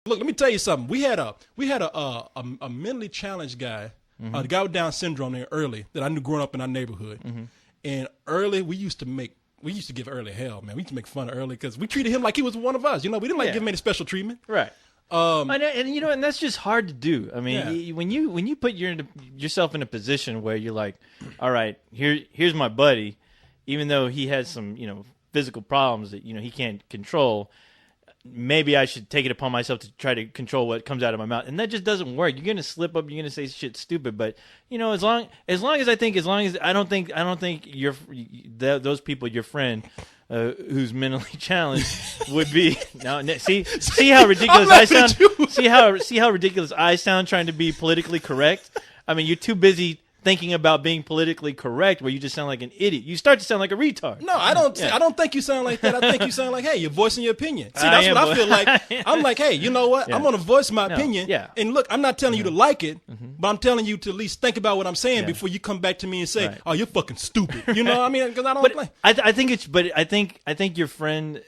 Look, let me tell you something. We had a mentally challenged guy, the guy with Down syndrome there early that I knew growing up in our neighborhood. And early, we used to give Early hell, man. We used to make fun of Early because we treated him like he was one of us. You know, we didn't give him any special treatment. Right. And you know, and that's just hard to do. I mean, when you put yourself in a position where you're like, all right, here's my buddy, even though he has some, you know, physical problems that, you know, he can't control. Maybe I should take it upon myself to try to control what comes out of my mouth, and that just doesn't work. You're gonna slip up. You're gonna say shit stupid. But you know, as long as I don't think those people, your friend, who's mentally challenged, would be now. See how ridiculous I sound. See how ridiculous I sound trying to be politically correct. I mean, you're too busy thinking about being politically correct where you just sound like an idiot. You start to sound like a retard. No, I don't. I don't think you sound like that. I think you sound like, hey, you're voicing your opinion. See, that's what I feel like. I'm like, hey, you know what? I'm going to voice my opinion. Yeah. And look, I'm not telling you to like it, but I'm telling you to at least think about what I'm saying before you come back to me and say, oh, you're fucking stupid. You know what I mean? Because I don't play. I think your friend,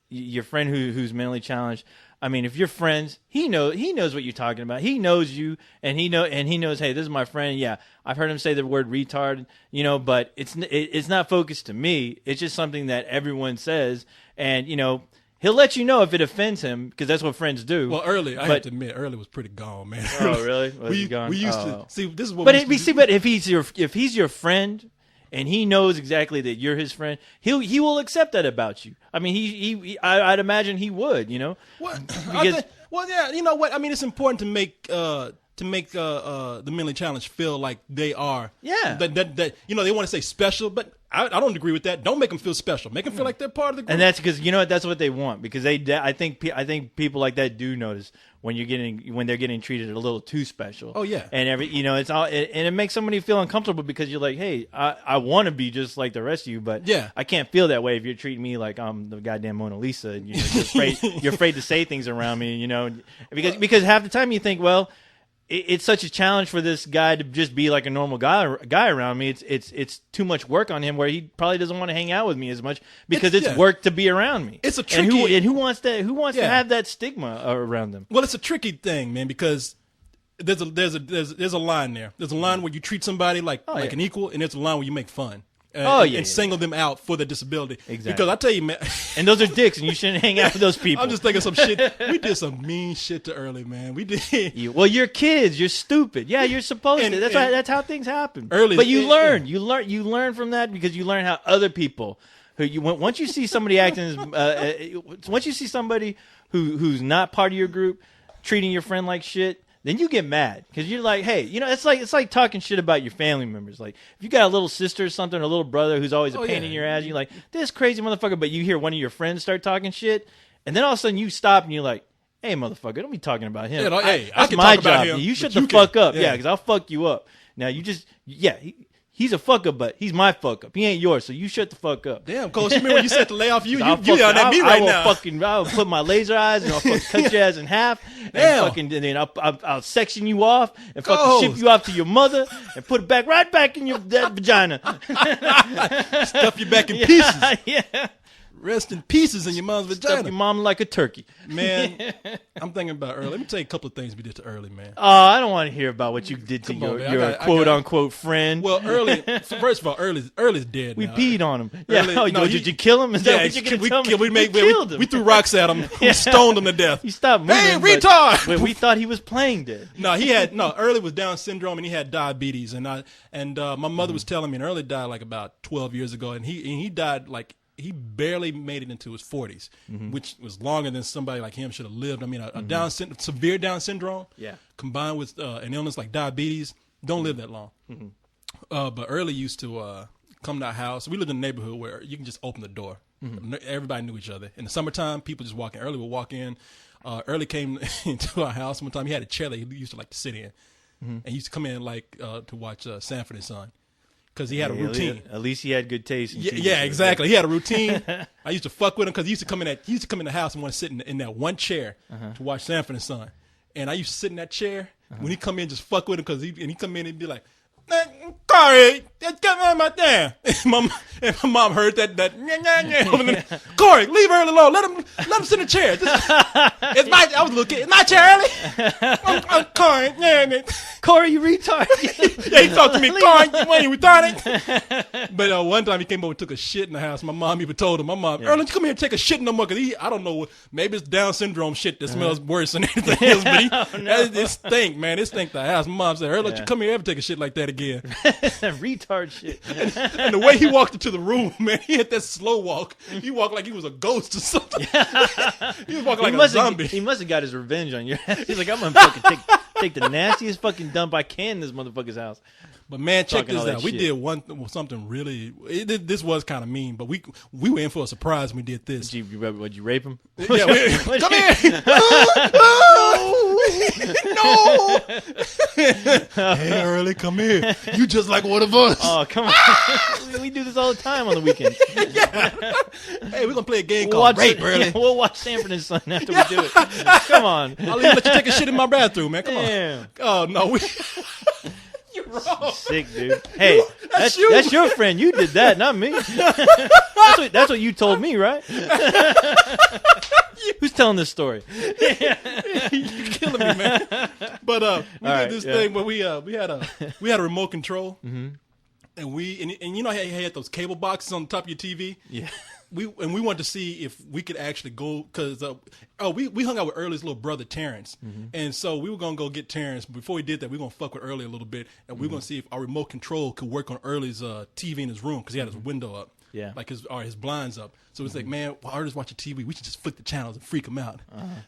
who's mentally challenged. I mean, if you're friends, he knows what you're talking about. He knows you, and he knows. Hey, this is my friend. Yeah, I've heard him say the word retard. You know, but it's not focused to me. It's just something that everyone says, and you know, he'll let you know if it offends him because that's what friends do. Well, I have to admit, Early was pretty gone, man. Oh, really? Was he gone? We used to see. This is what. But if he's your friend. And he knows exactly that you're his friend. He will accept that about you. I mean, I'd imagine he would. You know. Well, yeah. You know what? I mean, it's important to make the mentally challenged feel like they are. Yeah. That you know, they want to say special, but I don't agree with that. Don't make them feel special. Make them feel like they're part of the group. And that's because you know what? That's what they want. Because I think people like that do notice when they're getting treated a little too special. Oh yeah. And it makes somebody feel uncomfortable because you're like, hey, I want to be just like the rest of you, but I can't feel that way if you're treating me like I'm the goddamn Mona Lisa. And you're afraid to say things around me. You know, because half the time you think, well, it's such a challenge for this guy to just be like a normal guy around me. It's too much work on him where he probably doesn't want to hang out with me as much because it's work to be around me. It's a tricky and who wants to have that stigma around them? Well, it's a tricky thing, man, because there's a line there. There's a line where you treat somebody like an equal, and there's a line where you make fun. And single them out for their disability. Exactly. Because I tell you, man. And those are dicks, and you shouldn't hang out with those people. I'm just thinking some shit. We did some mean shit to Early, man. We did. Well, you're kids. You're stupid. Yeah, you're supposed to. That's how things happen. Early, but you learn. You learn from that because you learn how other people once you see somebody acting once you see somebody who's not part of your group treating your friend like shit. Then you get mad because you're like, hey, you know, it's like talking shit about your family members. Like if you got a little sister or something, or a little brother who's always a pain in your ass, you're like, this crazy motherfucker. But you hear one of your friends start talking shit, and then all of a sudden you stop and you're like, hey, motherfucker, don't be talking about him. I that's can my talk about job. him, you shut the fuck up. Yeah, because I'll fuck you up. Now you just he's a fuck up, but he's my fuck up. He ain't yours, so you shut the fuck up. Damn, Coach, you remember when you said to lay off you yelling at me right now. I'll put my laser eyes and I'll fucking cut your ass in half. And then I'll section you off and fucking ship you off to your mother and put it right back in that vagina. Stuff you back in pieces. Yeah. Rest in pieces in your mom's vagina. Stuff your mom like a turkey. Man, I'm thinking about Early. Let me tell you a couple of things we did to Early, man. Oh, I don't want to hear about what you did to your quote-unquote friend. Well, Early, first of all, Early's dead We now. peed on him. Did you kill him? Is that what you're going to tell me? We killed him. We threw rocks at him. We stoned him to death. He stopped moving. Hey, retard! But we thought he was playing dead. Early was Down syndrome, and he had diabetes. And my mother was telling me, and Early died like about 12 years ago, and he died like, he barely made it into his 40s, which was longer than somebody like him should have lived. I mean, severe Down syndrome, combined with an illness like diabetes, don't live that long. But Early used to come to our house. We lived in a neighborhood where you can just open the door. Everybody knew each other. In the summertime, people just walk in. Early would walk in. Early came into our house one time. He had a chair that he used to like to sit in, and he used to come in like to watch Sanford and Son. Because he had a routine. At least he had good taste. Yeah, exactly. He had a routine. I used to fuck with him because he used to come in the house and want to sit in that one chair to watch Sanford and Son. And I used to sit in that chair when he come in, just fuck with him because he come in and be like, Korey, get me my damn. And my mom heard that Korey, leave Early alone. Let him sit in the chair. I was a little kid. It's my chair, Early. I'm Korey. Korey, you retard. Yeah, he talked to me. Korey, when you retarded. But one time he came over and took a shit in the house. My mom even told him, Early, come here and take a shit no more. Because I don't know, maybe it's Down syndrome shit that smells worse than anything else. But it stink, man. It stink the house. My mom said, Early, don't you come here ever take a shit like that again. Retard shit. And the way he walked into the room, man, he had that slow walk. He walked like he was a ghost or something. He was walking like a zombie. He must have got his revenge on your ass. He's like, I'm going to fucking take the nastiest fucking dump I can in this motherfucker's house. But man, check this out. We did something really. This was kind of mean, but we were in for a surprise when we did this. Would you rape him? Yeah, come here. No. Hey, Early, come here. You just like one of us. Oh, come on. We do this all the time on the weekends. Yeah. Hey, we're gonna play a game called Rape, Early. Yeah, we'll watch Sanford and Son after we do it. Come on. I'll even let you take a shit in my bathroom, man. Come on. Oh no, you're wrong. Sick, dude. Hey, that's your friend. You did that, not me. That's what you told me, right? Who's telling this story? You're killing me, man. But we did this thing where we had a remote control, and you know how you had those cable boxes on the top of your TV. Yeah. We wanted to see if we could actually go because we hung out with Early's little brother Terrence, and so we were gonna go get Terrence. Before we did that, we were gonna fuck with Early a little bit, and we were gonna see if our remote control could work on Early's TV in his room because he had his window up, like his blinds up. So it's like, man, while Early's watching TV, we should just flick the channels and freak him out.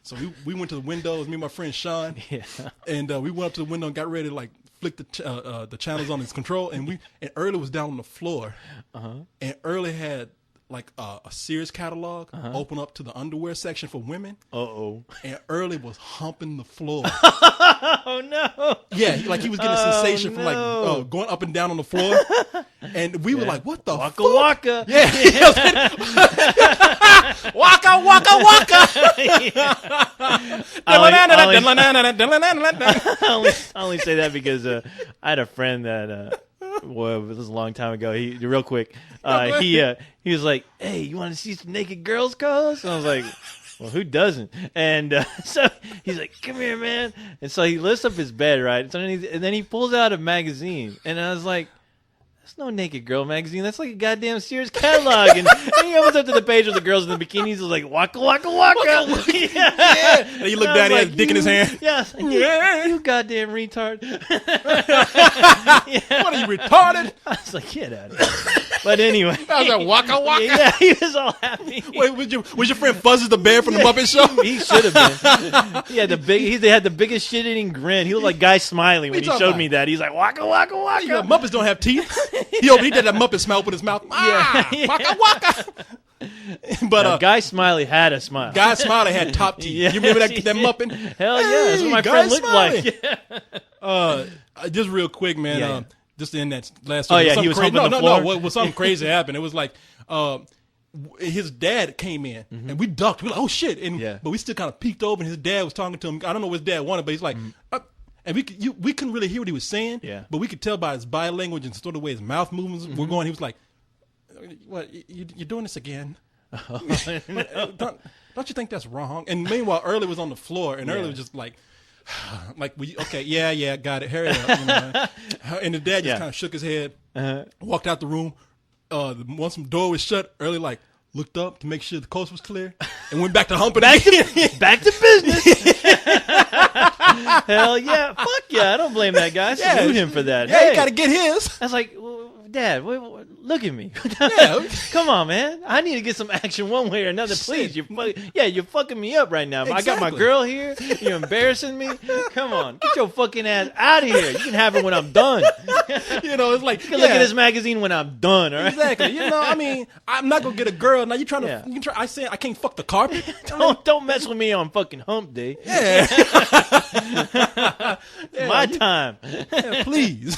So we went to the windows, me and my friend Sean, and we went up to the window and got ready to like flick the channels on his control, and Early was down on the floor, and Early had like a Sears catalog open up to the underwear section for women. And Early was humping the floor. Oh no! Yeah, he was getting a sensation from like going up and down on the floor, and we were like, "What the fuck?" Waka. Yeah, waka waka waka. I only say that because I had a friend that. Well, this was a long time ago. Real quick, he was like, "Hey, you want to see some naked girls, cuz?" And I was like, "Well, who doesn't?" And so he's like, "Come here, man." And so he lifts up his bed, right? And then he pulls out a magazine, and I was like, "That's no naked girl magazine. That's like a goddamn Sears catalog." And he opens up to the page with the girls in the bikinis. He's like, "Waka waka waka." Yeah. And he looked down, he had a dick in his hand. Yeah, you goddamn retard. What are you, retarded? I was like, get out of here. But anyway, I was like, waka waka. Yeah, he was all happy. Wait, was your friend Fuzzes the bear from the Muppet Show? He should have been. He had they had the biggest shit-eating grin. He looked like Guy Smiley when he showed me that. He's like, waka waka waka. You know, Muppets don't have teeth. He did that Muppet smile with his mouth. Waka waka. But Guy Smiley had a smile. Guy Smiley had top teeth. Yeah. You remember that Muppet? Hell yeah, that's what my friend looked like. Just real quick, man. Just in that last. Oh yeah, he was humping the floor. No. Something crazy happened. It was like his dad came in and we ducked. We were like, oh shit! But we still kind of peeked over, and his dad was talking to him. I don't know what his dad wanted, but he's like. And we couldn't really hear what he was saying, but we could tell by his body language and sort of the way his mouth movements were going. He was like, "What? You're doing this again? Don't you think that's wrong?" And meanwhile, Early was on the floor, and Early was just like, okay, yeah, got it. Hurry up. You know? And the dad just kind of shook his head, walked out the room. Once the door was shut, Early looked up to make sure the coast was clear, and went back to humping. Back to business. Hell yeah. Fuck yeah. I don't blame that guy. I salute him for that. Yeah, he got to get his. I was like, well, Dad, look at me. Yeah. Come on, man. I need to get some action one way or another. Please. You're fucking me up right now. Exactly. I got my girl here. You're embarrassing me. Come on. Get your fucking ass out of here. You can have it when I'm done. It's like, you can look at this magazine when I'm done, all right? Exactly. I mean, I'm not going to get a girl. Now you're trying to, I say I can't fuck the carpet. Don't mess with me on fucking hump day. Yeah. My time. Yeah, please.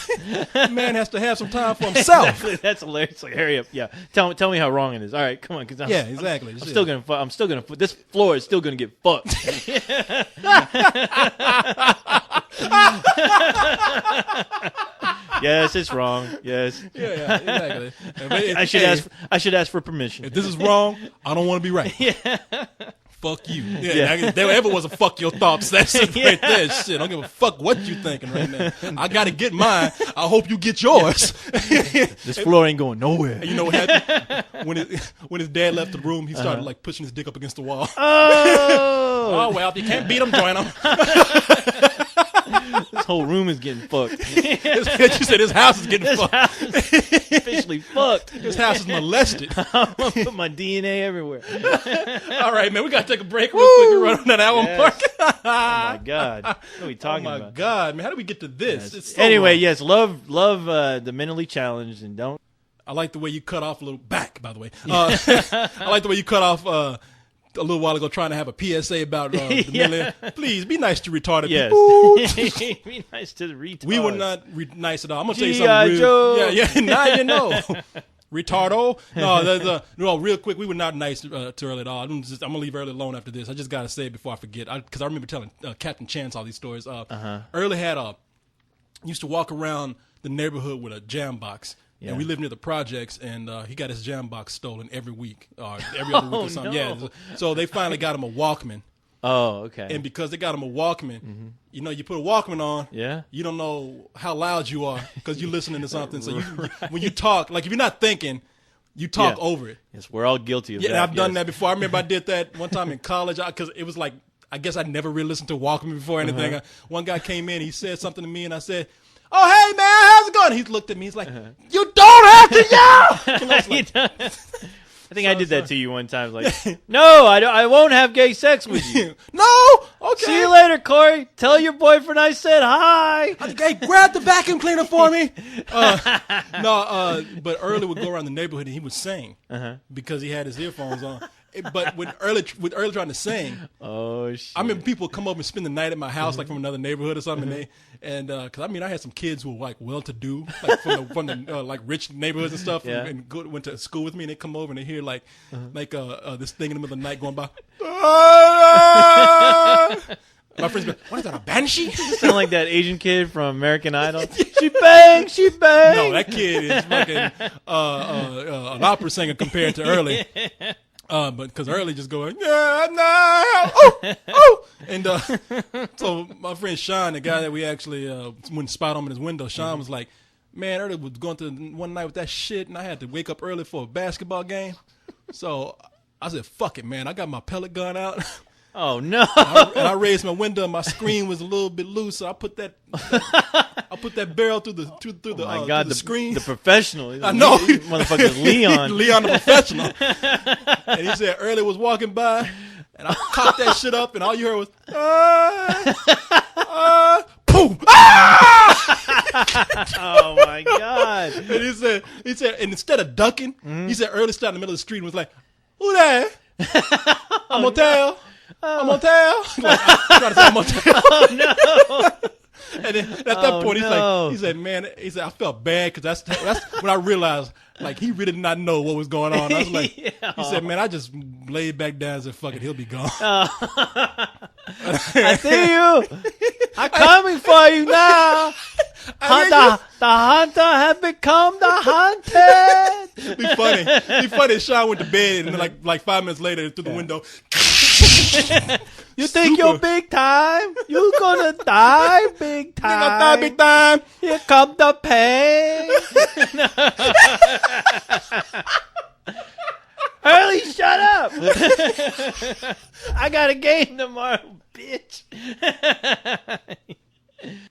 Man has to have some time for himself. Exactly. That's hilarious. Like, hurry up. Yeah. Tell me how wrong it is. All right, come on. Exactly. I'm still gonna. This floor is still gonna get fucked. Yes, it's wrong. Yes. Yeah, exactly. I should ask for permission. If this is wrong, I don't want to be right. Yeah. Fuck you. Yeah. If there ever was a fuck your thoughts, that's it right there. Shit, I don't give a fuck what you thinking right now. I got to get mine. I hope you get yours. This floor ain't going nowhere. And you know what happened? When his dad left the room, he started like pushing his dick up against the wall. Oh, Well, if you can't beat him, join him. This whole room is getting fucked. You said his house is getting fucked. Officially fucked. His house is molested. I'm gonna put my DNA everywhere. All right, man, we got to take a break real quick and run on that album park. Oh my god, what are we talking about? Oh my god, man, how did we get to this? Yes. So anyway, long. yes, love the mentally challenged, and don't. I like the way you cut off a little back. By the way, I like the way you cut off a little while ago trying to have a PSA about the mentally. Please be nice to retarded people. Be nice to the retards. We were not nice at all. I'm gonna tell you something real. Joe. Yeah. Now you know. Retardo. No, real quick. We were not nice to Early at all. I'm gonna leave Early alone after this. I just gotta say it before I forget, because I remember telling Captain Chance all these stories. Early had used to walk around the neighborhood with a jam box. Yeah. And we lived near the projects, and he got his jam box stolen every week, or every other week or something. No. Yeah, so they finally got him a Walkman. Oh, okay. And because they got him a Walkman, you know, you put a Walkman on, you don't know how loud you are because you're listening to something. So when you talk, like if you're not thinking, you talk over it. Yes, we're all guilty of that. Yeah, I've done that before. I remember I did that one time in college because it was like, I guess I'd never really listened to Walkman before or anything. One guy came in, he said something to me, and I said, "Oh, hey, man, how's it going?" He looked at me. He's like, "You don't have to yell!" And I was like, I think I did that to you one time. Like, no, I won't have gay sex with you. No? Okay. See you later, Korey. Tell your boyfriend I said hi. Hey, grab the vacuum cleaner for me. But Early would go around the neighborhood and he would sing because he had his earphones on. But with Early trying to sing, oh shit! I remember people come over and spend the night at my house, like from another neighborhood or something. And because I had some kids who were like well-to-do, like from the like rich neighborhoods and stuff, and went to school with me. And they come over and they hear like this thing in the middle of the night going by. My friends go, "What is that, a banshee?" Sound like that Asian kid from American Idol. She bang, she bang. No, that kid is fucking an opera singer compared to Early. But because Early just going, yeah, no, oh, and so my friend Sean, the guy that we actually went and spot him in his window, Sean was like, "Man, Early was going through one night with that shit, and I had to wake up early for a basketball game." So I said, "Fuck it, man! I got my pellet gun out." Oh no! I raised my window, and my screen was a little bit loose, so I put that barrel through the screen. The professional. I know, motherfucker, Leon. Leon the professional. And he said Early was walking by, and I cocked that shit up, and all you heard was poof! Oh my god! And he said, and instead of ducking, he said Early stopped in the middle of the street and was like, "Who that? I'm gonna tell. I'm gonna tell." Like, I'm trying to say I'm gonna tell. Oh no! And then at that point, he said, "Man," he said, "I felt bad because that's when I realized like he really did not know what was going on." I was like, he said, "Man, I just laid back down and said, fuck it, he'll be gone." I see you. I'm coming for you now. The hunter has become the hunted. Be funny. If Sean went to bed and then like 5 minutes later through the window. You think you're big time? You gonna die big time? You gonna die big time? Here come the pain. Early, shut up! I got a game tomorrow, bitch.